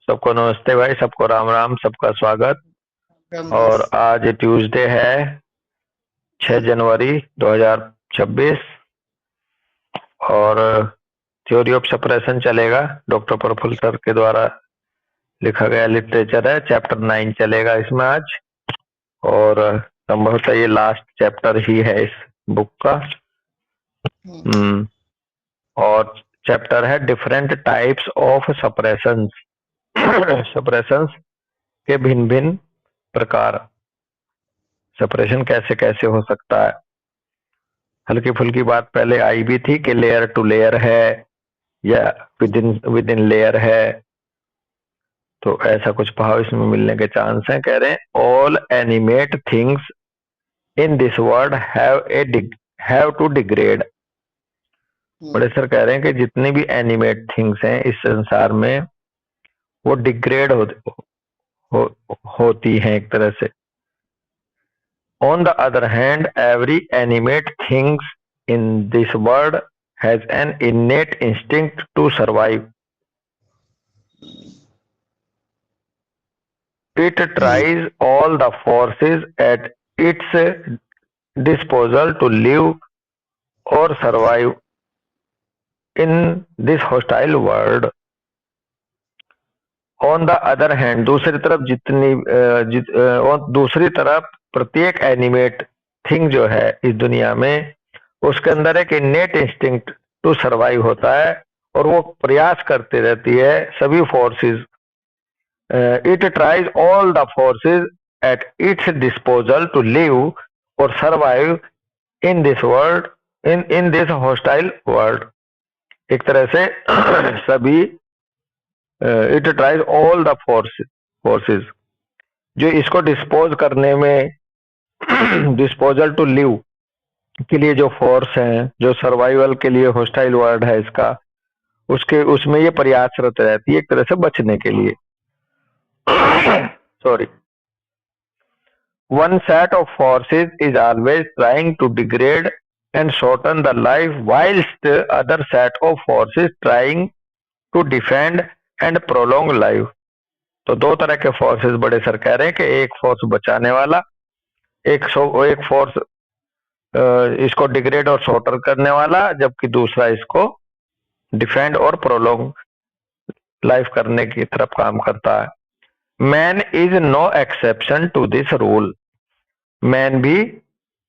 सबको नमस्ते भाई, सबको राम राम, सबका स्वागत। राम राम। और आज ट्यूसडे है, 6 जनवरी 2026। और थ्योरी ऑफ सप्रेशन चलेगा, डॉक्टर प्रफुल्ल सर के द्वारा लिखा गया लिटरेचर है। चैप्टर 9 चलेगा इसमें आज। और संभवतः ये लास्ट चैप्टर ही है इस बुक का। हम्म, और चैप्टर है डिफरेंट टाइप्स ऑफ सप्रेशंस। सप्रेशंस के भिन्न भिन्न प्रकार, सप्रेशन कैसे कैसे हो सकता है। हल्की फुल्की बात पहले आई भी थी कि लेयर टू लेयर है या विद इन लेयर है, तो ऐसा कुछ भाव इसमें मिलने के चांस हैं। कह रहे हैं all animate things in this world have to degrade. बड़े सर कह रहे हैं कि जितनी भी एनिमेट थिंग्स हैं इस संसार में वो डिग्रेड हो, होती हैं एक तरह से। On the other hand, every animate thing in this world has an innate instinct to survive. It tries all the forces at its disposal to live or survive in this hostile world. On the other hand, दूसरी तरफ और दूसरी तरफ प्रत्येक animate thing जो है इस दुनिया में, उसके अंदर एक इनेट इंस्टिंक्ट टू सरवाइव होता है और वो प्रयास करती रहती है सभी forces. It tries all the forces at its disposal to live और survive in this world, in this hostile world. एक तरह से सभी it tries all the forces जो इसको डिस्पोज करने में डिस्पोजल टू लिव के लिए जो फोर्स है, जो सर्वाइवल के लिए हॉस्टाइल वर्ल्ड है इसका, उसमें ये प्रयासरत रहती है एक तरह से बचने के लिए। Sorry, one set of forces is always trying to degrade and shorten the life whilst other set of forces trying to defend and prolong life. तो दो तरह के फोर्सेस बड़े सर कह रहे हैं कि एक फोर्स बचाने वाला, एक फोर्स इसको डिग्रेड और शॉर्टर करने वाला, जबकि दूसरा इसको डिफेंड और प्रोलॉन्ग लाइफ करने की तरफ काम करता है। Man is no exception to this rule. Man भी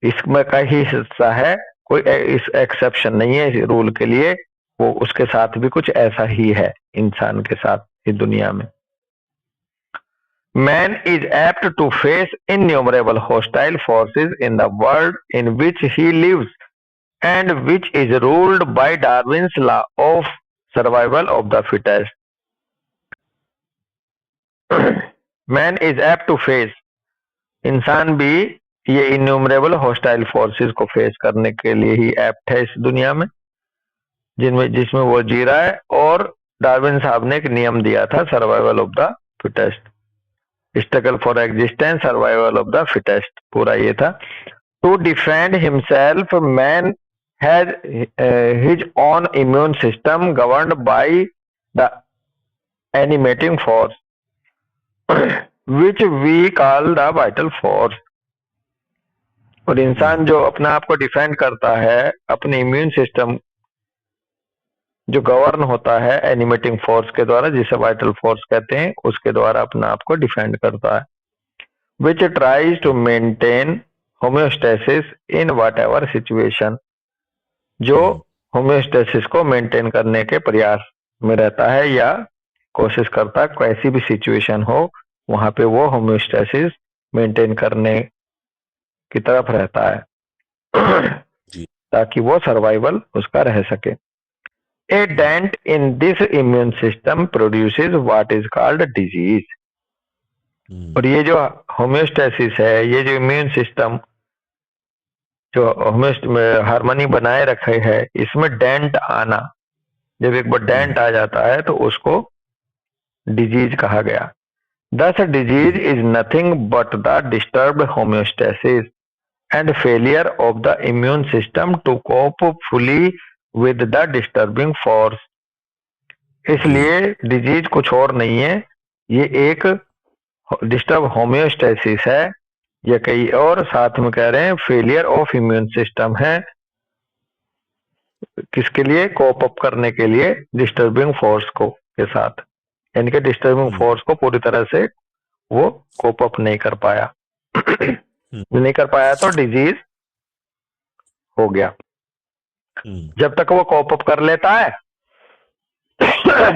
इसमें का ही हिस्सा है, कोई इस एक्सेप्शन नहीं है इस रूल के लिए। वो उसके साथ भी कुछ ऐसा ही है इंसान के साथ इस दुनिया में। Man is apt to face innumerable hostile forces in the world in which he lives and which is ruled by Darwin's law of survival of the fittest. Man is apt to face, इंसान भी ये innumerable hostile forces को face करने के लिए ही apt है इस दुनिया में जिसमें वो जी रहा है। और डार्विन साहब ने एक नियम दिया था, survival of the fittest, struggle for existence, survival of the fittest, पूरा ये था। To defend himself man has his own immune system governed by the animating force which we call the vital force. और इंसान जो अपने आप को defend करता है, अपने इम्यून सिस्टम जो गवर्न होता है एनिमेटिंग फोर्स के द्वारा, जिसे वाइटल फोर्स कहते हैं, उसके द्वारा अपने आप को डिफेंड करता है। Which tries to maintain homeostasis in whatever situation, जो होम्योस्टेसिस को मेंटेन करने के प्रयास में रहता है या कोशिश करता है, कैसी भी सिचुएशन हो वहां पे वो होम्योस्टेसिस मेंटेन करने की तरफ रहता है ताकि वो सर्वाइवल उसका रह सके। A dent in this immune system produces what is called disease. और ये जो होम्योस्टेसिस है, ये जो इम्यून सिस्टम जो हार्मनी बनाए रखे है, इसमें डेंट आना, जब एक बार डेंट आ जाता है तो उसको डिजीज कहा गया। Thus disease is nothing but the disturbed homeostasis and failure of the immune system to cope fully with the disturbing force. इसलिए डिजीज कुछ और नहीं है, ये एक डिस्टर्ब होम्योस्टेसिस है, ये कई और साथ में कह रहे हैं फेलियर ऑफ इम्यून सिस्टम है, किसके लिए, कोप अप करने के लिए डिस्टर्बिंग फोर्स को के साथ, यानी कि डिस्टर्बिंग फोर्स को पूरी तरह से वो कोप अप नहीं कर पाया। नहीं कर पाया तो डिजीज हो गया। जब तक वो कोप अप कर लेता है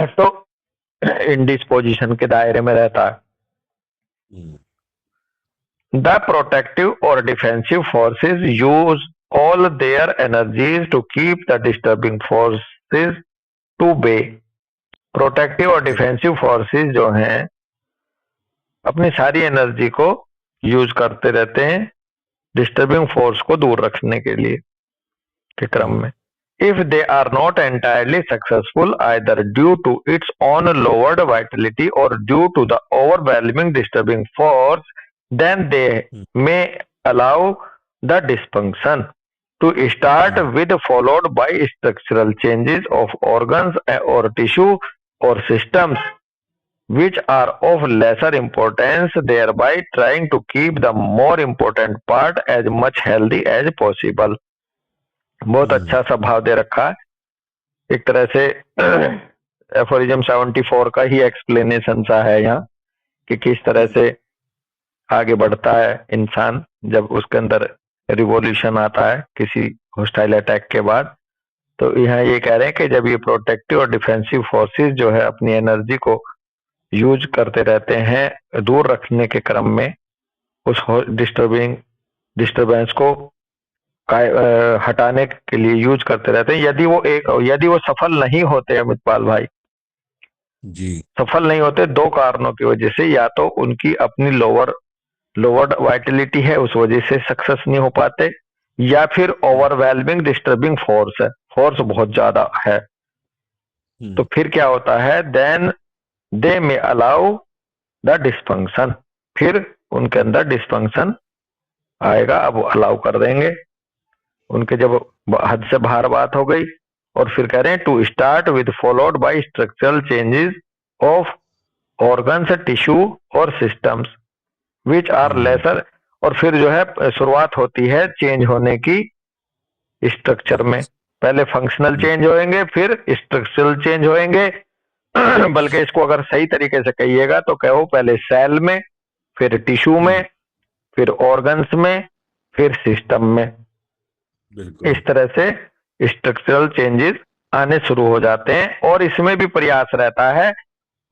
तो इंडिस्पोजिशन के दायरे में रहता है। द प्रोटेक्टिव और defensive forces use all their energies to keep the disturbing forces to bay। Protective और डिफेंसिव फोर्सेस जो हैं अपनी सारी एनर्जी को यूज करते रहते हैं डिस्टर्बिंग फोर्स को दूर रखने के लिए के क्रम में। If they are not entirely successful either due to its own lowered vitality or due to the overwhelming disturbing force, then they may allow the dysfunction to start with, followed by structural changes of organs or tissue or systems which are of lesser importance, thereby trying to keep the more important part as much healthy as possible। बहुत अच्छा सा भाव दे रखा है, एक तरह से aphorism 74 का ही एक्सप्लेनेशन सा है यहाँ कि किस तरह से आगे बढ़ता है इंसान जब उसके अंदर रिवॉल्यूशन आता है किसी होस्टाइल अटैक के बाद। तो यहाँ ये कह रहे हैं कि जब ये प्रोटेक्टिव और डिफेंसिव फोर्सेस जो है अपनी एनर्जी को यूज करते रहते हैं दूर रखने के क्रम में उस डिस्टर्बेंस को हटाने के लिए यूज करते रहते हैं। यदि वो सफल नहीं होते अमितपाल भाई जी, सफल नहीं होते दो कारणों की वजह से, या तो उनकी अपनी लोअर्ड वाइटलिटी है उस वजह से सक्सेस नहीं हो पाते, या फिर ओवरवेलमिंग डिस्टर्बिंग फोर्स है, फोर्स बहुत ज्यादा है। तो फिर क्या होता है, देन दे में अलाउ द डिस्फंक्शन, फिर उनके अंदर डिस्फंक्शन आएगा, अब अलाउ कर देंगे उनके जब हद से बाहर बात हो गई। और फिर कह रहे हैं to start with followed by structural changes of organs tissue और सिस्टम्स विच आर लेसर, और फिर जो है शुरुआत होती है चेंज होने की स्ट्रक्चर में, पहले फंक्शनल चेंज होएंगे फिर स्ट्रक्चरल चेंज होएंगे बल्कि इसको अगर सही तरीके से कहिएगा तो कहो पहले सेल में, फिर टिश्यू में, फिर ऑर्गन्स में, फिर सिस्टम में, इस तरह से स्ट्रक्चरल चेंजेस आने शुरू हो जाते हैं। और इसमें भी प्रयास रहता है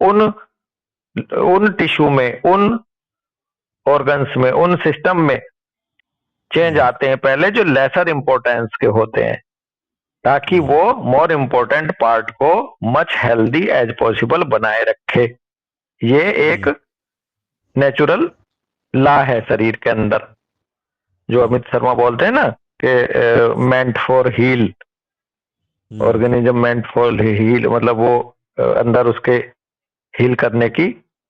उन टिश्यू में, उन ऑर्गन्स में, उन सिस्टम में चेंज आते हैं पहले जो लेसर इंपॉर्टेंस के होते हैं, ताकि वो मोर इम्पोर्टेंट पार्ट को मच हेल्दी एज पॉसिबल बनाए रखे। ये एक नेचुरल लॉ है शरीर के अंदर, जो अमित शर्मा बोलते हैं ना कि meant for heal, organism meant for heal, मतलब वो अंदर उसके हील करने की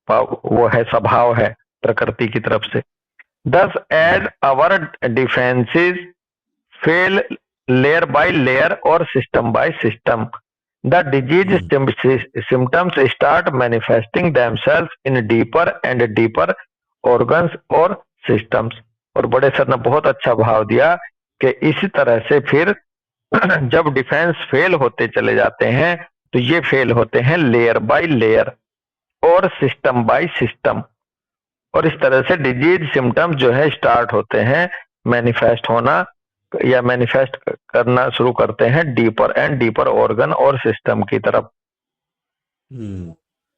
वो है, स्वभाव है प्रकृति की तरफ से। Thus as our defenses fail layer by layer or system by system, the disease symptoms start manifesting themselves in deeper and deeper organs or systems। और बड़े सर ने बहुत अच्छा भाव दिया कि इसी तरह से फिर जब डिफेंस फेल होते चले जाते हैं तो ये फेल होते हैं लेयर बाय लेयर और सिस्टम बाय सिस्टम, और इस तरह से डिजीज सिम्टम्स जो है स्टार्ट होते हैं मैनिफेस्ट होना या मैनिफेस्ट करना शुरू करते हैं डीपर एंड डीपर ऑर्गन और सिस्टम की तरफ।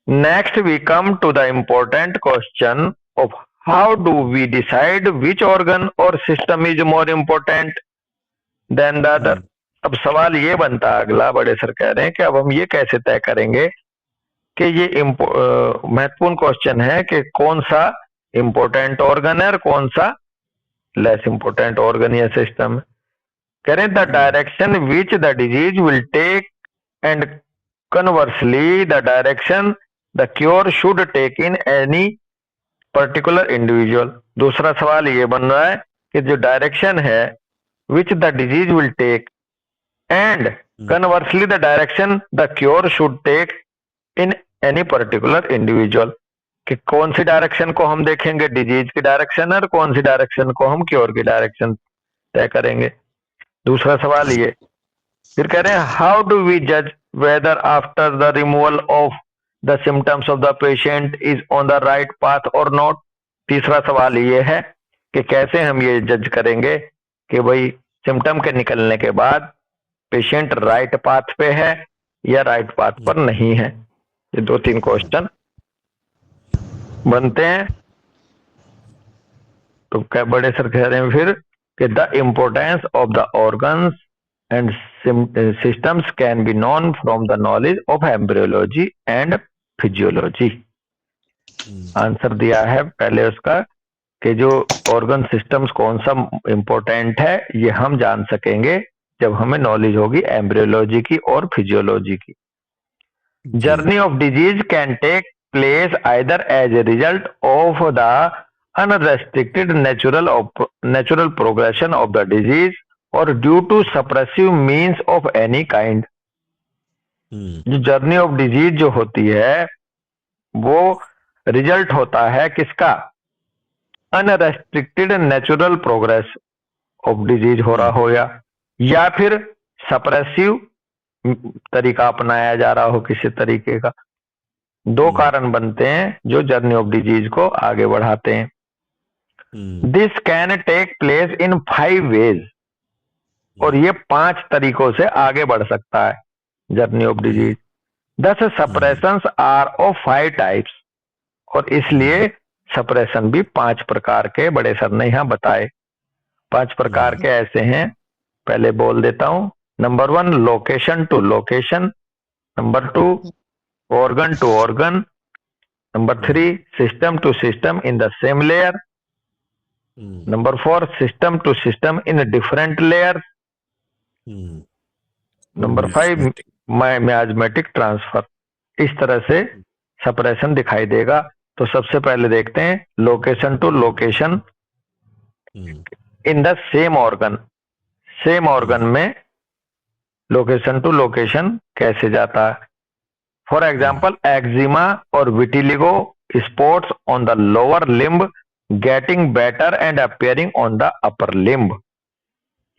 Next we come to the important question of how do we decide which organ और system is more important than the other. अब सवाल ये बनता है अगला, बड़े सर कह रहे हैं कि अब हम ये कैसे तय करेंगे कि ये महत्वपूर्ण क्वेश्चन है कि कौन सा इंपॉर्टेंट ऑर्गन है और कौन सा लेस इंपॉर्टेंट ऑर्गन या सिस्टम है। करें the direction which the disease will take and conversely the direction the cure should take in any particular individual. दूसरा सवाल ये बन रहा है कि जो डायरेक्शन है which the disease will take and conversely the direction the cure should take in any particular individual, कि कौन सी डायरेक्शन को हम देखेंगे, डिजीज की डायरेक्शन, और कौन सी डायरेक्शन को हम क्योर की डायरेक्शन तय करेंगे। दूसरा सवाल ये, फिर कह रहे हैं हाउ डू वी जज whether after the removal of the symptoms of the patient is on the right path और नॉट। तीसरा सवाल ये है कि कैसे हम ये जज करेंगे कि भाई सिम्टम के निकलने के बाद पेशेंट राइट पाथ पे है या राइट पाथ पर नहीं है। ये 2-3 क्वेश्चन बनते हैं। तो क्या बड़े सर कह रहे हैं फिर कि the importance of the organs and systems can be known from the knowledge of embryology and physiology. Answer दिया है पहले उसका कि जो ऑर्गन सिस्टम्स कौन सा इम्पोर्टेंट है ये हम जान सकेंगे जब हमें नॉलेज होगी एम्ब्रियोलॉजी की और फिजियोलॉजी की। Journey of disease can take place either as a result of the unrestricted natural progression of the disease or due to suppressive means of any kind। जो जर्नी ऑफ डिजीज जो होती है वो result होता है किसका, unrestricted natural progress of disease हो रहा हो या फिर सप्रेसिव तरीका अपनाया जा रहा हो किसी तरीके का। दो कारण बनते हैं जो जर्नी ऑफ डिजीज को आगे बढ़ाते हैं। This can take place in 5 ways, और ये 5 तरीकों से आगे बढ़ सकता है जर्नी ऑफ डिजीज। दस सप्रेशंस आर ऑफ 5 टाइप्स, और इसलिए सप्रेशन भी 5 प्रकार के बड़े सर ने यहां बताए। 5 प्रकार के ऐसे हैं, पहले बोल देता हूं। Number 1 location to location, number 2 organ to organ, number 3 system to system in the same layer, number 4 system to system in a different layers, number 5 miasmatic transfer. इस तरह से सप्रेशन दिखाई देगा। तो सबसे पहले देखते हैं location to location in the same organ. Same organ में लोकेशन टू लोकेशन कैसे जाता है। फॉर एग्जाम्पल एक्जिमा और vitiligo spots on the lower limb getting better and appearing on the upper limb.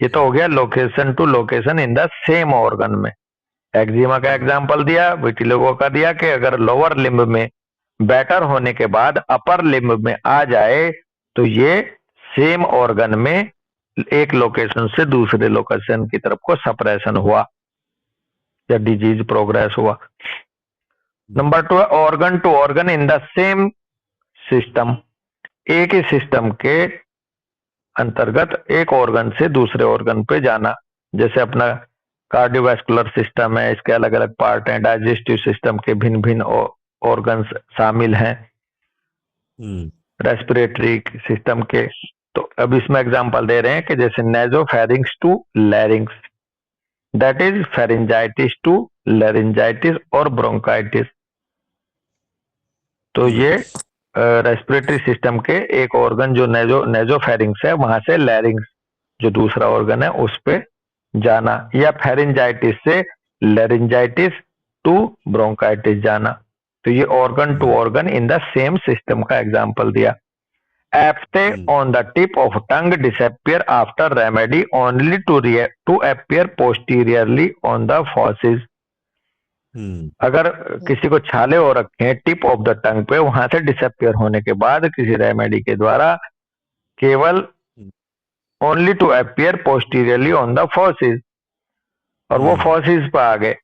ये तो हो गया location to location in the same organ में। एक्जिमा का एग्जाम्पल दिया, विटिलिगो का दिया कि अगर लोअर लिम्ब में बेटर होने के बाद अपर लिम्ब में आ जाए तो ये सेम ऑर्गन में एक लोकेशन से दूसरे लोकेशन की तरफ को सप्रेशन हुआ या डिजीज प्रोग्रेस हुआ। Number 2 organ to organ in the same system. एक ही सिस्टम के अंतर्गत एक ऑर्गन से दूसरे ऑर्गन पे जाना। जैसे अपना कार्डियोवैस्कुलर सिस्टम है, इसके अलग अलग पार्ट हैं, डाइजेस्टिव सिस्टम के भिन्न भिन्न ऑर्गन्स शामिल हैं, रेस्पिरेटरी सिस्टम के। तो अब इसमें एग्जांपल दे रहे हैं कि जैसे nasopharynx to larynx, that is pharyngitis to laryngitis और ब्रोंकाइटिस। तो ये रेस्पिरेटरी सिस्टम के एक ऑर्गन जो नेजोफेरिंग्स है वहां से लैरिंग्स जो दूसरा ऑर्गन है उस पे जाना, या फेरिंजाइटिस से लैरिंजाइटिस टू ब्रोंकाइटिस जाना। तो ये organ to organ in the same system का एग्जांपल दिया। Aphthae on the tip of tongue disappear after remedy only to appear posteriorly on the fauces. अगर किसी को छाले हो रखे हैं टिप ऑफ द टंग पे, वहां से डिसअपियर होने के बाद किसी रेमेडी के द्वारा केवल only to appear posteriorly on the fauces, और वो फॉसिस पे आ गए।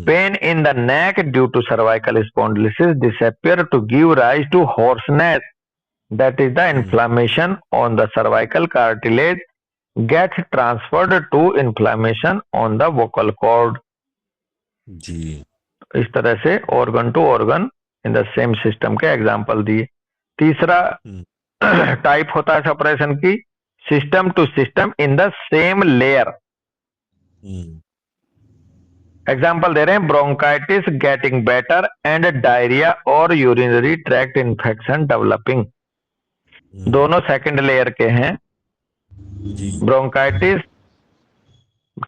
Pain in the neck due to cervical spondylosis disappear to give rise to hoarseness, that is the inflammation on the cervical cartilage gets transferred to inflammation on the vocal cord. जी, इस तरह से organ to organ in the same system के example दिए। तीसरा type होता है suppression की system to system in the same layer. Example दे रहे हैं bronchitis getting better and diarrhoea और यूरिनरी ट्रैक्ट इन्फेक्शन डेवलपिंग। दोनों सेकंड लेयर के हैं। ब्रोंकाइटिस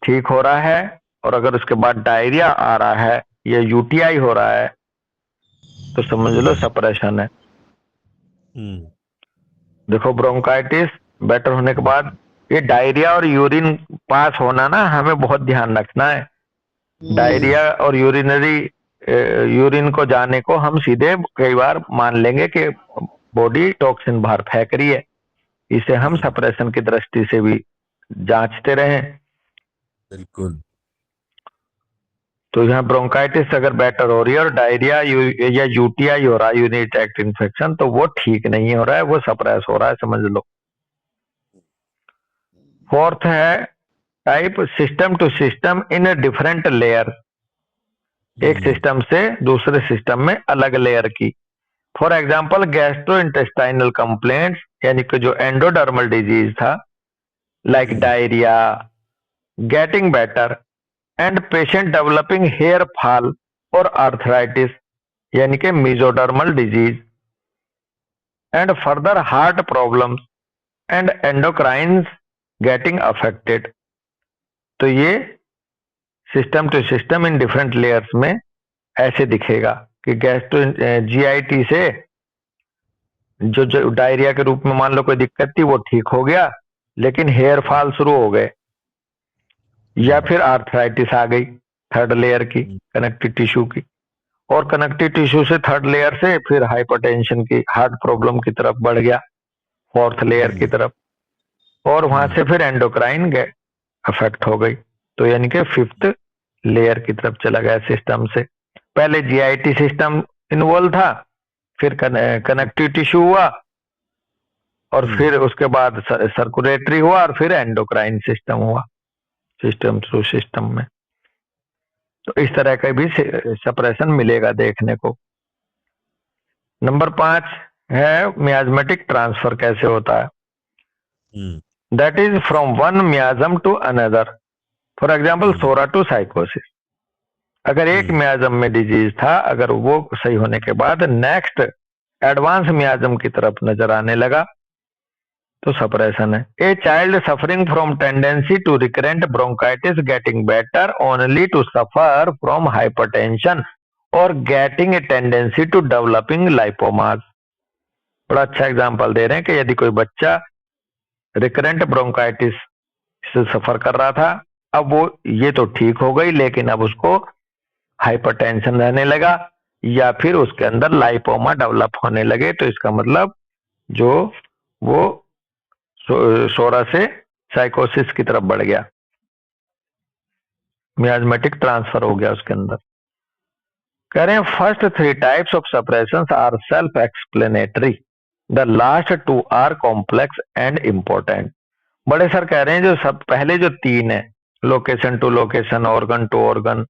ठीक हो रहा है और अगर उसके बाद डायरिया आ रहा है या यूटीआई हो रहा है तो समझ लो सप्रेशन है। देखो ब्रोंकाइटिस बेटर होने के बाद ये डायरिया और यूरिन पास होना ना हमें बहुत ध्यान रखना है। डायरिया और यूरिन को जाने को हम सीधे कई बार मान लेंगे कि बॉडी टॉक्सिन बाहर फेंक रही है, इसे हम सप्रेशन की दृष्टि से भी जांचते रहें। बिल्कुल। तो यहाँ ब्रोंकाइटिस अगर बेटर हो रही है और डायरिया या यूटीआई हो रहा है, यूरिनरी ट्रैक्ट इन्फेक्शन, तो वो ठीक नहीं हो रहा है, वो सप्रेस हो रहा है, समझ लो। फोर्थ है type system to system in different layer, एक सिस्टम से दूसरे सिस्टम में अलग लेयर की। For example gastrointestinal complaints, यानी कि जो एंडोडर्मल डिजीज था, like diarrhoea, getting better and patient developing hair fall और आर्थराइटिस, यानी कि mesodermal disease, and further heart problems and endocrines getting affected. तो ये system to system in different layers में ऐसे दिखेगा कि गैस्ट्रो जीआईटी से जो डायरिया के रूप में मान लो कोई दिक्कत थी वो ठीक हो गया, लेकिन हेयर फॉल शुरू हो गए, या फिर आर्थराइटिस आ गई थर्ड लेयर की, कनेक्टिव टिश्यू की, और कनेक्टिव टिश्यू से थर्ड लेयर से फिर हाइपरटेंशन की, हार्ट प्रॉब्लम की तरफ बढ़ गया फोर्थ लेयर की तरफ, और वहां से फिर एंडोक्राइन अफेक्ट हो गई। तो यानी कि फिफ्थ लेयर की तरफ चला गया सिस्टम से। पहले जीआईटी सिस्टम इन्वॉल्व था, फिर कनेक्टिव टिश्यू हुआ, और फिर उसके बाद सर्कुलेटरी हुआ, और फिर एंडोक्राइन सिस्टम हुआ, सिस्टम थ्रू सिस्टम में। तो इस तरह का भी सप्रेशन मिलेगा देखने को। नंबर 5 है मियाज्मेटिक ट्रांसफर कैसे होता है। That is from one miasm to another. For example psora to sycosis, अगर एक मियाजम में डिजीज था, अगर वो सही होने के बाद नेक्स्ट एडवांस मियाजम की तरफ नजर आने लगा तो सप्रेशन है। A child suffering from tendency to recurrent bronchitis getting better only to suffer from hypertension और getting a tendency to developing lipomas. बड़ा अच्छा एग्जांपल दे रहे हैं कि यदि कोई बच्चा रिकरेंट ब्रोंकाइटिस से सफर कर रहा था, अब वो ये तो ठीक हो गई, लेकिन अब उसको हाइपरटेंशन रहने लगा, या फिर उसके अंदर लाइपोमा डेवलप होने लगे, तो इसका मतलब जो वो सोरा से साइकोसिस की तरफ बढ़ गया, मियाज्मेटिक ट्रांसफर हो गया उसके अंदर। कह रहे हैं first 3 types of suppressions are self explanatory, the last 2 are complex and important. बड़े सर कह रहे हैं जो सब पहले जो 3 है, location to location, organ to organ,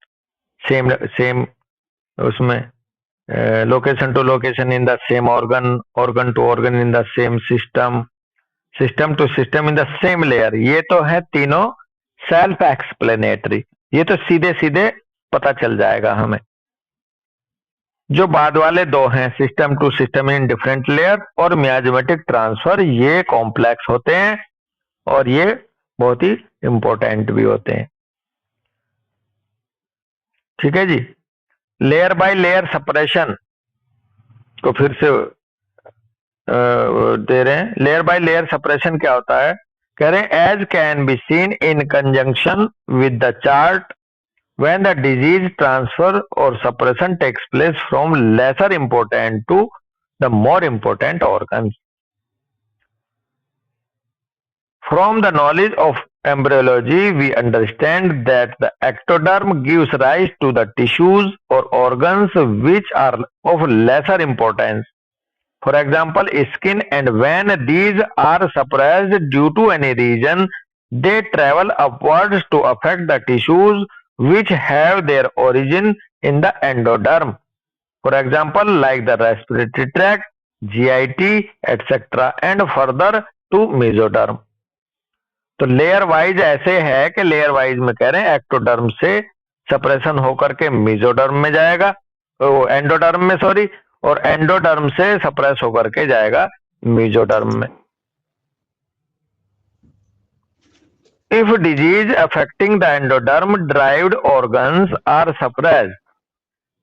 same same उसमें location to location in the same organ, organ to organ in the same system, system to system in the same layer, ये तो है तीनों सेल्फ एक्सप्लेनेटरी, ये तो सीधे सीधे पता चल जाएगा हमें। जो बाद वाले 2 हैं, system to system in different layer और मियाज्मेटिक ट्रांसफर, ये कॉम्प्लेक्स होते हैं और ये बहुत ही इंपॉर्टेंट भी होते हैं। ठीक है जी। लेयर बाय लेयर सप्रेशन को फिर से दे रहे हैं। लेयर बाय लेयर सप्रेशन क्या होता है, कह रहे हैं as can be seen in conjunction with the chart when the disease transfer or suppression takes place from lesser important to the more important organs. From the knowledge of embryology, we understand that the ectoderm gives rise to the tissues or organs which are of lesser importance. For example, skin, and when these are suppressed due to any reason, they travel upwards to affect the tissues which have their origin in the endoderm. For example, like the respiratory tract, GIT, etc. and further to mesoderm. तो layer wise ऐसे है कि layer wise में कह रहे हैं ectoderm से suppression होकर के मेसोडर्म में जाएगा, तो एंडोडर्म में सॉरी, और एंडोडर्म से सप्रेस होकर के जाएगा मेसोडर्म में। If disease affecting the endoderm derived organs are suppressed,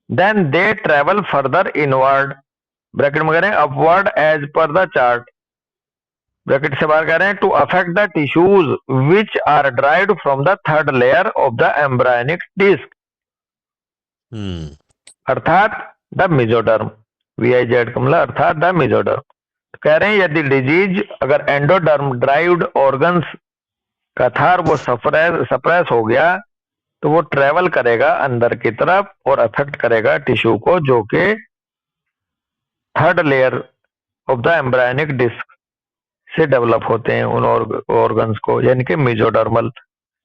then they travel further inward, bracket में कह रहे हैं upward as per the chart, bracket से बाहर कह रहे हैं to affect the tissues which are derived from the third layer of the embryonic disc, अर्थात द मेसोडर्म, VIZ कमला अर्थात द मेसोडर्म। तो कह रहे हैं यदि डिजीज अगर एंडोडर्म ड्राइव्ड ऑर्गन्स का था और वो सप्रेस हो गया तो वो ट्रेवल करेगा अंदर की तरफ और अफेक्ट करेगा टिश्यू को जो कि third layer of the embryonic disc से डेवलप होते हैं उन ऑर्गन्स को, यानी कि मेसोडर्मल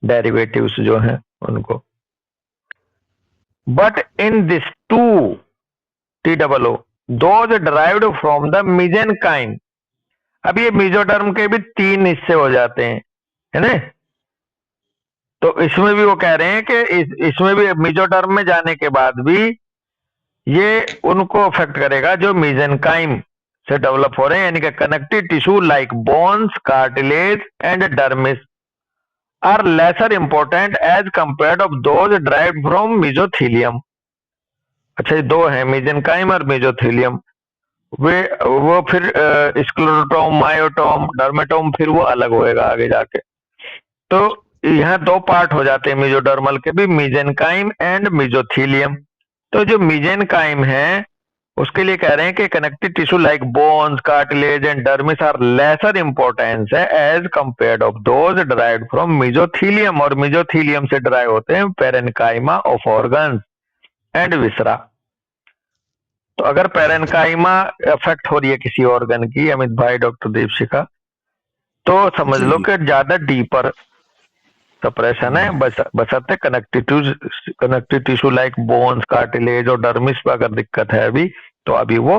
डेरिवेटिव्स जो हैं उनको। But in this to TOO those derived from the mesenchyme, अब ये मेसोडर्म के भी 3 हिस्से हो जाते हैं, है ना। तो इसमें भी वो कह रहे हैं कि इसमें भी मेसोडर्म में जाने के बाद भी ये उनको अफेक्ट करेगा जो मेसेनकाइम से डेवलप हो रहे हैं, यानी कि connective tissue like bones, cartilage and dermis are lesser important as compared of those derived from mesothelium. अच्छा, ये 2 हैं, मेसेनकाइम और मेसोथीलियम। वो फिर स्क्लेरोटोम, मायोटोम, डर्मेटोम, फिर वो अलग होएगा आगे जाके। तो यहाँ 2 पार्ट हो जाते हैं मेसोडर्मल के भी, मेसेनकाइम एंड मेसोथीलियम। तो जो मेसेनकाइम है उसके लिए कह रहे हैं कि connective tissue like bones, cartilage and dermis are lesser importance है as compared of those derived from mesothelium, और मेसोथीलियम से डिराइव होते हैं parenchyma of organs and viscera. तो अगर पेरेन्काइमा अफेक्ट हो रही है किसी ऑर्गन की, अमित भाई, डॉक्टर दीपशिखा, तो समझ लो कि ज्यादा डीपर सप्रेशन है, बशर्ते connective tissue like bones, cartilage और डर्मिस पर अगर दिक्कत है अभी, तो अभी वो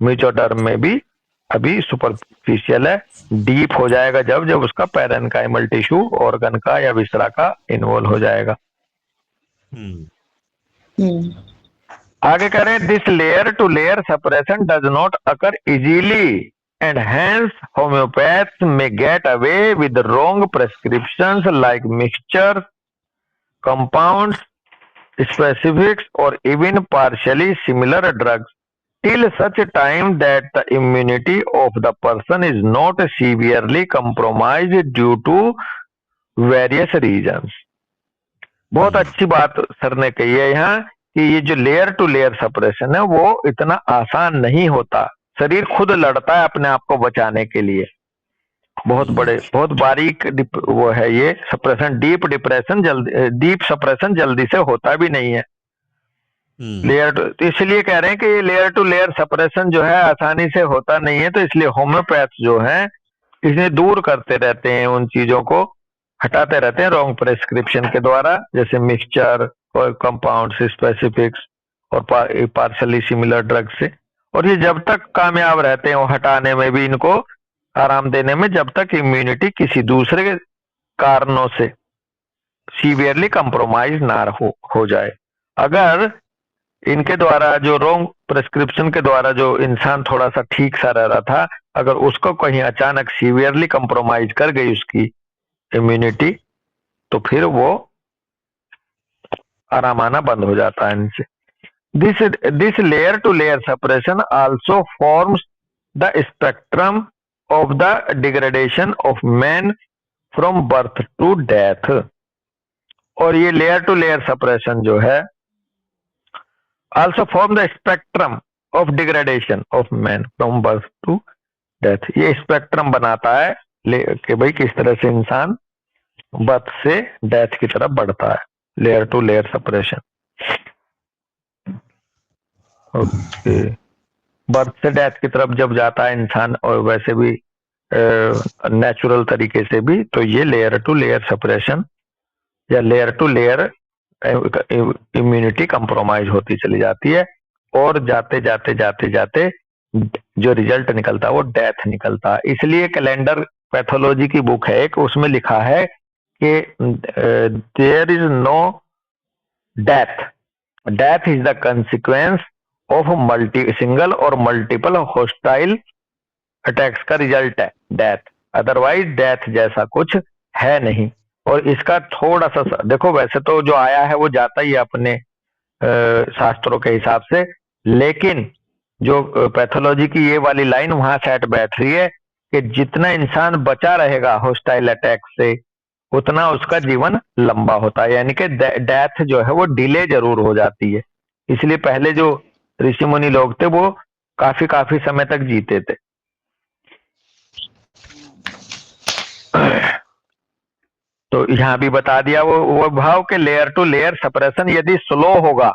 मेसोडर्म में भी अभी सुपरफिशियल है, डीप हो जाएगा जब जब उसका पेरेन्काइमल टिश्यू ऑर्गन का या विसरा का इन्वॉल्व हो जाएगा। आगे कह रहे हैं this layer to layer separation does not occur easily and hence homeopaths may get away with wrong prescriptions like mixtures, compounds, specifics or even partially similar drugs till such time that the immunity of the person is not severely compromised due to various reasons। बहुत अच्छी बात sir ने कही है यहाँ कि ये जो लेयर टू लेयर सेपरेशन है वो इतना आसान नहीं होता, शरीर खुद लड़ता है अपने आप को बचाने के लिए, बहुत बारीक वो है ये सप्रेशन। डीप सप्रेशन जल्दी से होता भी नहीं है लेयर तो इसलिए कह रहे हैं कि ये लेयर टू लेयर सप्रेशन जो है आसानी से होता नहीं है, तो इसलिए होम्योपैथ जो है इसे दूर करते रहते हैं, उन चीजों को हटाते रहते हैं रॉन्ग प्रेस्क्रिप्शन के द्वारा, जैसे मिक्सचर और कंपाउंड्स, स्पेसिफिक्स और पार्शली सिमिलर ड्रग से। और ये जब तक कामयाब रहते हैं वो हटाने में भी, इनको आराम देने में, जब तक इम्यूनिटी किसी दूसरे कारणों से सीवियरली कंप्रोमाइज ना हो जाए। अगर इनके द्वारा जो रॉन्ग प्रेस्क्रिप्शन के द्वारा जो इंसान थोड़ा सा ठीक सा रह रहा था, अगर उसको कहीं अचानक सीवियरली कंप्रोमाइज कर गई उसकी इम्यूनिटी, तो फिर वो आराम आना बंद हो जाता है इनसे। This layer to layer separation also forms the spectrum of the degradation of man from birth to death। और ये layer to layer separation जो है also form the spectrum of degradation of man from birth to death। ये spectrum बनाता है कि भाई किस तरह से इंसान बर्थ से डेथ की तरफ बढ़ता है, layer to layer separation. Okay, birth से डेथ की तरफ जब जाता है इंसान, और वैसे भी नेचुरल तरीके से भी, तो ये लेयर टू लेयर सेपरेशन या layer to layer immunity compromise होती चली जाती है, और जाते जाते जाते जाते जो रिजल्ट निकलता है वो डेथ निकलता है। इसलिए कैलेंडर पैथोलॉजी की बुक है एक, उसमें लिखा है कि there is no death, death is the consequence of single और मल्टीपल हॉस्टाइल अटैक्स का रिजल्ट है डेथ, अदरवाइज डेथ जैसा कुछ है नहीं। और इसका थोड़ा सा देखो, वैसे तो जो आया है वो जाता ही है अपने शास्त्रों के हिसाब से। लेकिन जो पैथोलॉजी की ये वाली लाइन वहां सेट बैठ रही है कि जितना इंसान बचा रहेगा हॉस्टाइल अटैक से उतना उसका जीवन लंबा होता है, यानी कि डेथ जो है वो डिले जरूर हो जाती है। इसलिए पहले जो ऋषि मुनि लोग थे वो काफी काफी समय तक जीते थे। तो यहाँ भी बता दिया वो भाव के लेयर टू लेयर सप्रेशन यदि स्लो होगा,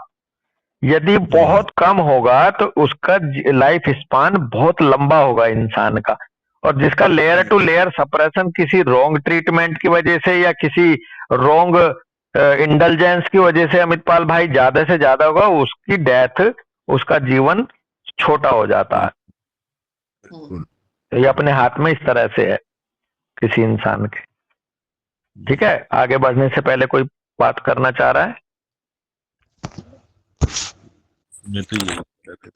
यदि बहुत कम होगा तो उसका लाइफ स्पान बहुत लंबा होगा इंसान का। और जिसका लेयर टू लेयर सप्रेशन किसी रोंग ट्रीटमेंट की वजह से या किसी रोंग इंडल्जेंस की वजह से अमितपाल भाई ज्यादा से ज्यादा होगा, उसकी डेथ, उसका जीवन छोटा हो जाता है। तो ये अपने हाथ में इस तरह से है किसी इंसान के। ठीक है, आगे बढ़ने से पहले कोई बात करना चाह रहा है? मैं तो ये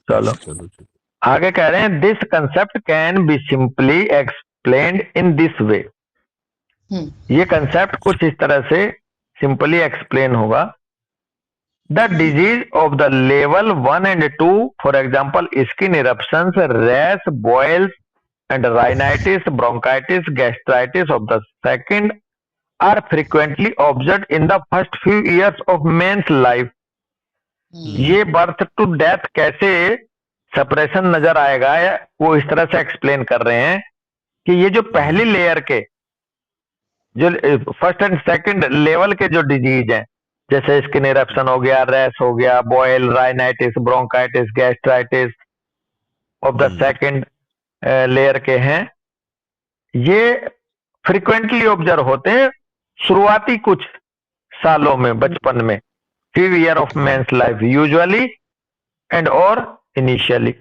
चलो आगे कह रहे हैं, this concept can be simply explained in this way. ये कंसेप्ट कुछ इस तरह से सिंपली एक्सप्लेन होगा। The disease of the level 1 and 2, for example skin eruptions, rash, boils and rhinitis, bronchitis, gastritis of the second are frequently observed in the first few years of men's life. ये birth to death कैसे suppression नजर आएगा, वो इस तरह से explain कर रहे हैं कि ये जो पहली लेयर के जो फर्स्ट एंड सेकंड लेवल के जो डिजीज हैं, जैसे स्किन इरप्शन हो गया, रैश हो गया, boil, rhinitis, bronchitis, gastritis of the second layer के हैं, ये फ्रीक्वेंटली ऑब्जर्व होते हैं शुरुआती कुछ सालों में, बचपन में, few year of man's life usually and or initially।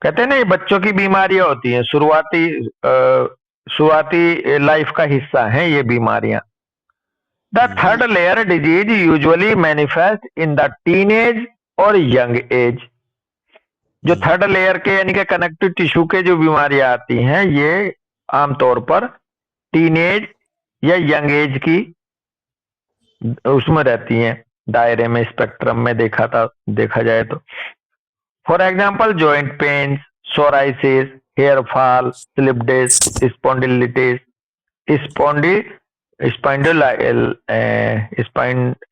कहते हैं ना, ये बच्चों की बीमारियां होती हैं, शुरुआती लाइफ का हिस्सा है ये बीमारियां। The third layer disease usually manifest in the teenage और यंग एज। जो थर्ड लेयर के यानी कि कनेक्टिव टिश्यू के जो बीमारियां आती हैं, ये आमतौर पर टीनेज या यंग एज की उसमें रहती हैं, दायरे में, स्पेक्ट्रम में देखा जाए तो। For example joint pain, psoriasis, hair fall, slip disc, spondylitis,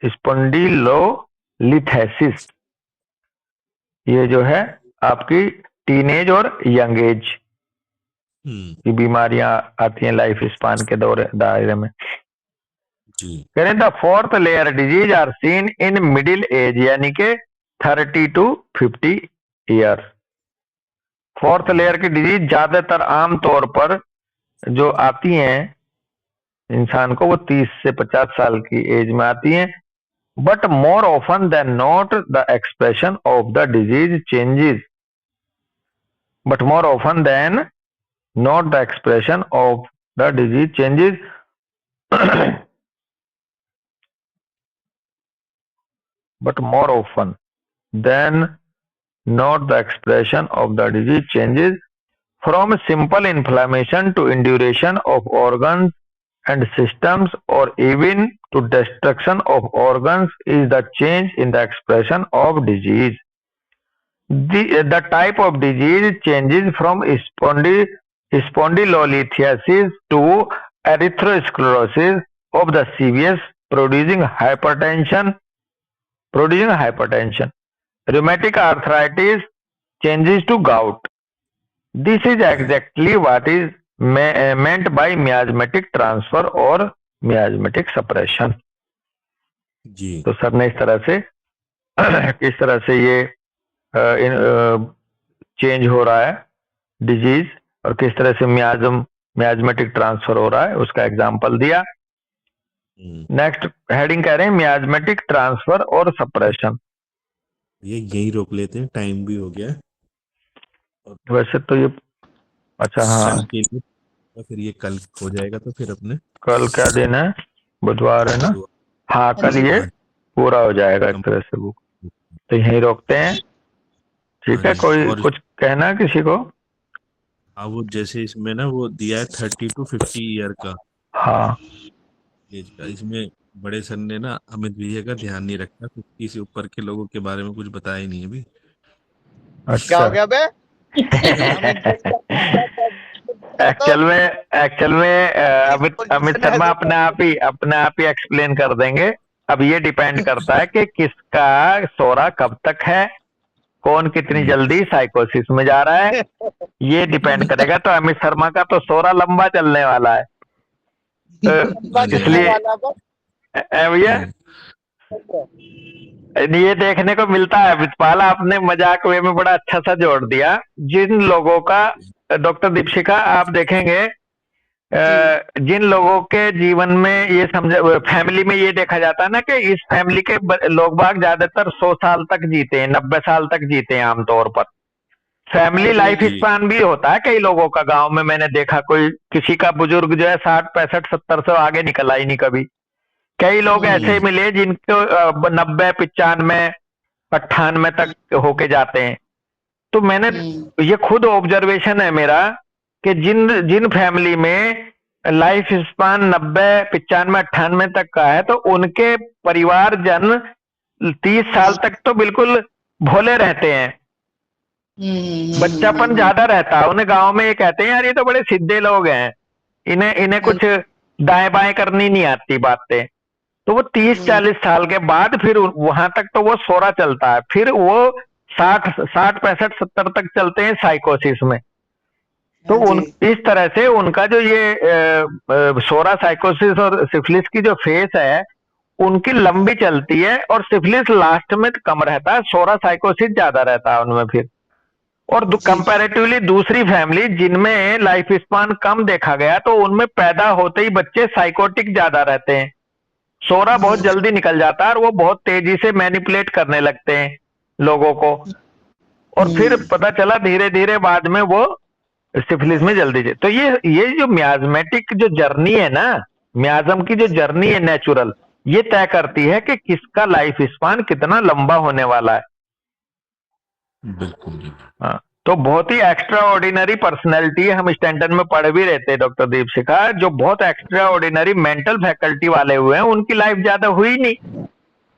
spondylolisthesis, ये जो है आपकी टीनेज और यंग एज की बीमारियां आती हैं लाइफ स्पान के दायरे में। कह रहे the fourth layer disease are seen in middle age, यानी के 30 to 50 ईयर। फोर्थ लेयर की डिजीज ज्यादातर आमतौर पर जो आती हैं इंसान को, वो 30 से 50 साल की एज में आती हैं। But more often than not the expression of the disease changes, but more often than not the expression of the disease changes but more often than not the expression of the disease changes from simple inflammation to induration of organs and systems or even to destruction of organs is the change in the expression of disease. The type of disease changes from spondylolithiasis to erythrosclerosis of the CVS, producing hypertension, rheumatic arthritis changes to gout. This is exactly what is meant by miasmatic transfer और miasmatic suppression। जी। तो sir ने इस किस तरह से ये change हो रहा है डिजीज और किस तरह से मियाजमेटिक ट्रांसफर हो रहा है, उसका एग्जाम्पल दिया। नेक्स्ट हेडिंग कह रहे हैं मियाजमेटिक ट्रांसफर और सप्रेशन। ये यही रोक लेते हैं, टाइम भी हो गया। वैसे तो ये अच्छा, हाँ कल के लिए, तो फिर ये कल हो जाएगा। तो फिर अपने कल क्या दिन है? बुधवार है ना? हाँ, कल ये पूरा हो जाएगा एक तरह से बुक। तो यहीं रोकते हैं। ठीक है, कोई कुछ कहना किसी को? हाँ, वो जैसे इसमें ना वो दिया है 30 to 50 ईयर का हाँ एज का, इसमें बड़े सर ने ना अमित भैया का ध्यान नहीं रखा, 50 से ऊपर के लोगों के बारे में कुछ बताया ही नहीं अभी। क्या अच्छा। हो गया बे? अमित भाई तो एक्चुअल में अमित अमित पोजीशन शर्मा ऐसे अपने आप ही एक्सप्लेन कर देंगे। अब ये डिपेंड करता है कि किसका सोरा कब तक है, कौन कितनी जल्दी साइकोसिस में जा रहा है, ये डिपेंड करेगा। तो अमित शर्मा का तो सोरा लंबा चलने वाला है, तो लंबा हाँ जी, हाँ चलने जी। इसलिए वाला बस। भैया हम्म, ये देखने को मिलता है। विस्पाल, आपने मजाक वे में बड़ा अच्छा सा जोड़ दिया। जिन लोगों का, डॉक्टर दीपशिखा आप देखेंगे, जिन लोगों के जीवन में ये समझ, फैमिली में ये देखा जाता है ना कि इस फैमिली के लोग बाग ज्यादातर 100 साल तक जीते हैं, 90 साल तक जीते हैं आमतौर पर। फैमिली लाइफ जी। स्पान भी होता है कई लोगों का। गांव में मैंने देखा, कोई किसी का बुजुर्ग जो है 60 65 70 से आगे निकला ही नहीं कभी। कई लोग ऐसे मिले जिनको 90 95 98 तक होके जाते हैं। तो मैंने, ये खुद ऑब्जर्वेशन है मेरा, कि जिन जिन फैमिली में लाइफ स्पान 90 95 98 तक का है, तो उनके परिवारजन 30 साल तक तो बिल्कुल भोले रहते हैं, बच्चापन ज्यादा रहता है उन्हें। गांव में ये कहते हैं, यार ये तो बड़े सीधे लोग हैं, इन्हें इन्हें कुछ दाएं बाएं करनी नहीं आती बातें। तो वो 30 40 साल के बाद फिर वहां तक तो वो सोरा चलता है, फिर वो 60 65 70 तक चलते हैं साइकोसिस में। तो उन इस तरह से उनका जो ये सोरा साइकोसिस और सिफिलिस की जो फेस है, उनकी लंबी चलती है, और सिफिलिस लास्ट में कम रहता है, सोरा साइकोसिस ज्यादा रहता है उनमें फिर। और कंपैरेटिवली दूसरी फैमिली जिनमें लाइफ स्पान कम देखा गया, तो उनमें पैदा होते ही बच्चे साइकोटिक ज्यादा रहते हैं, सोरा बहुत जल्दी निकल जाता है, और वो बहुत तेजी से मैनिपुलेट करने लगते हैं लोगों को। और फिर पता चला धीरे धीरे बाद में वो सिफिलिस में जल्दी तो ये जो मियाज्मेटिक जो जर्नी है ना, मियाज्म की जो जर्नी है नेचुरल, ये तय करती है कि किसका लाइफ स्पान कितना लंबा होने वाला है। बिल्कुल। हाँ, तो बहुत ही एक्स्ट्रा ऑर्डिनरी पर्सनैलिटी है। हम स्टैंडर्ड में पढ़ भी रहते हैं डॉक्टर दीपशिखा, जो बहुत एक्स्ट्रा ऑर्डिनरी मेंटल फैकल्टी वाले हुए हैं, उनकी लाइफ ज्यादा हुई नहीं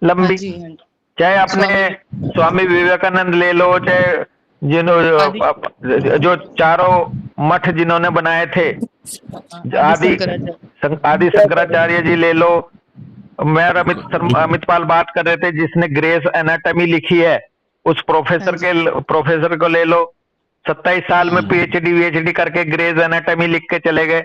लंबी। चाहे आपने स्वामी विवेकानंद ले लो, चाहे जो चारों मठ जिन्होंने बनाए थे, आदि शंकराचार्य जी ले लो। मैं और अमित पाल बात कर रहे थे, जिसने ग्रेस एनाटॉमी लिखी है, उस प्रोफेसर को ले लो, 27 साल में पीएचडी वीएचडी करके ग्रेस एनाटॉमी लिख के चले गए।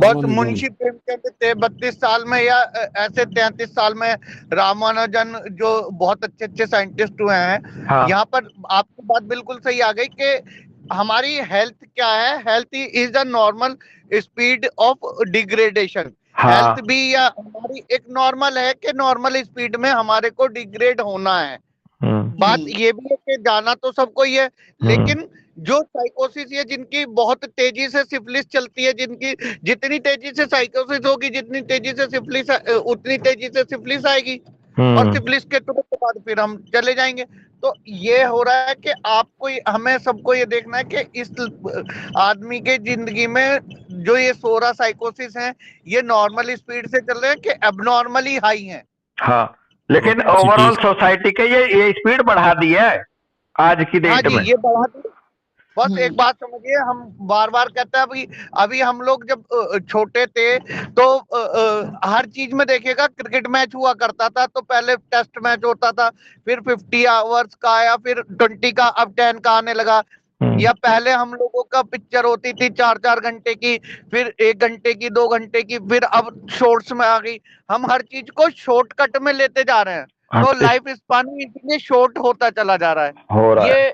बस मुंशी प्रेमचंद थे 32 साल में, या ऐसे 33 साल में रामानुजन, जो बहुत अच्छे अच्छे साइंटिस्ट हुए हैं। हाँ। यहाँ पर आपकी बात बिल्कुल सही आ गई कि हमारी हेल्थ क्या है, health is the normal speed of degradation. हाँ। हेल्थ भी या हमारी एक नॉर्मल है कि नॉर्मल स्पीड में हमारे को डिग्रेड होना है। बात ये भी है कि जाना तो सबको ही है, लेकिन जो साइकोसिस है, जिनकी बहुत तेजी से सिफिलिस चलती है, जिनकी जितनी तेजी से साइकोसिस होगी, जितनी तेजी से सिफिलिस, उतनी तेजी से सिफिलिस आएगी, और सिफिलिस के तुरंत बाद फिर हम चले जाएंगे। तो ये हो रहा है कि आपको, हमें सबको ये देखना है कि इस आदमी के जिंदगी में जो ये सोरा साइकोसिस है, ये नॉर्मल स्पीड से चल रहे हैं कि एबनॉर्मली हाई है। हाँ, लेकिन ओवरऑल सोसाइटी के ये स्पीड बढ़ा दी है आज की डेट में। ये बढ़ा दी। बस एक बात समझिए, हम बार बार कहते हैं, अभी हम लोग जब छोटे थे तो हर चीज में देखिएगा, क्रिकेट मैच हुआ करता था तो पहले टेस्ट मैच होता था, फिर 50 आवर्स का आया, फिर 20 का, अब 10 का आने लगा। या पहले हम लोगों का पिक्चर होती थी 4-4 घंटे की, फिर 1 घंटे की, 2 घंटे की, फिर अब शॉर्ट्स में आ गई। हम हर चीज को शॉर्टकट में लेते जा रहे हैं, तो लाइफ स्पान इतने शॉर्ट होता चला जा रहा है। हो रहा है।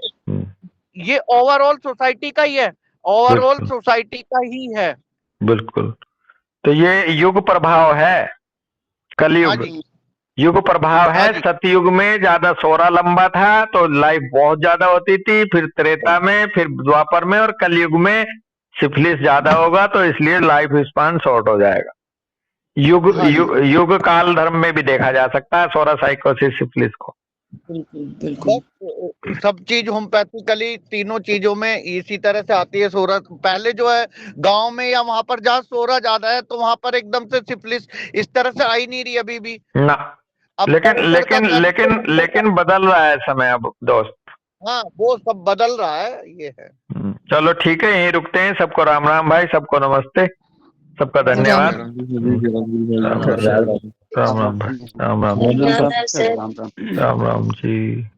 ये ओवरऑल सोसाइटी का ही है, ओवरऑल सोसाइटी का ही है। बिल्कुल। तो ये युग प्रभाव है, कलयुग युग प्रभाव है। सतयुग में ज्यादा सोरा लंबा था तो लाइफ बहुत ज्यादा होती थी, फिर त्रेता में, फिर द्वापर में, और कलयुग में सिफिलिस ज्यादा होगा, तो इसलिए लाइफ स्पान शॉर्ट हो जाएगा। युग काल धर्म में भी देखा जा सकता है सोरा साइकोसिस सिफिलिस को। बिल्कुल। सब चीज होम्योपैथिकली तीनों चीजों में इसी तरह से आती है। सोरा पहले जो है गांव में या वहां पर जहाँ सोरा ज्यादा है तो वहां पर एकदम से सिफिलिस इस तरह से आई नहीं रही अभी भी। ना, अब लेकिन परिसर का लेकिन घर लेकिन लेकिन बदल रहा है समय अब दोस्त। हाँ वो सब बदल रहा है, ये है। चलो ठीक है, यहीं रुकते हैं। सबको राम राम भाई, सबको नमस्ते, सबका धन्यवाद। राम राम भाई, राम राम भाई, राम राम, राम राम सर। राम राम जी।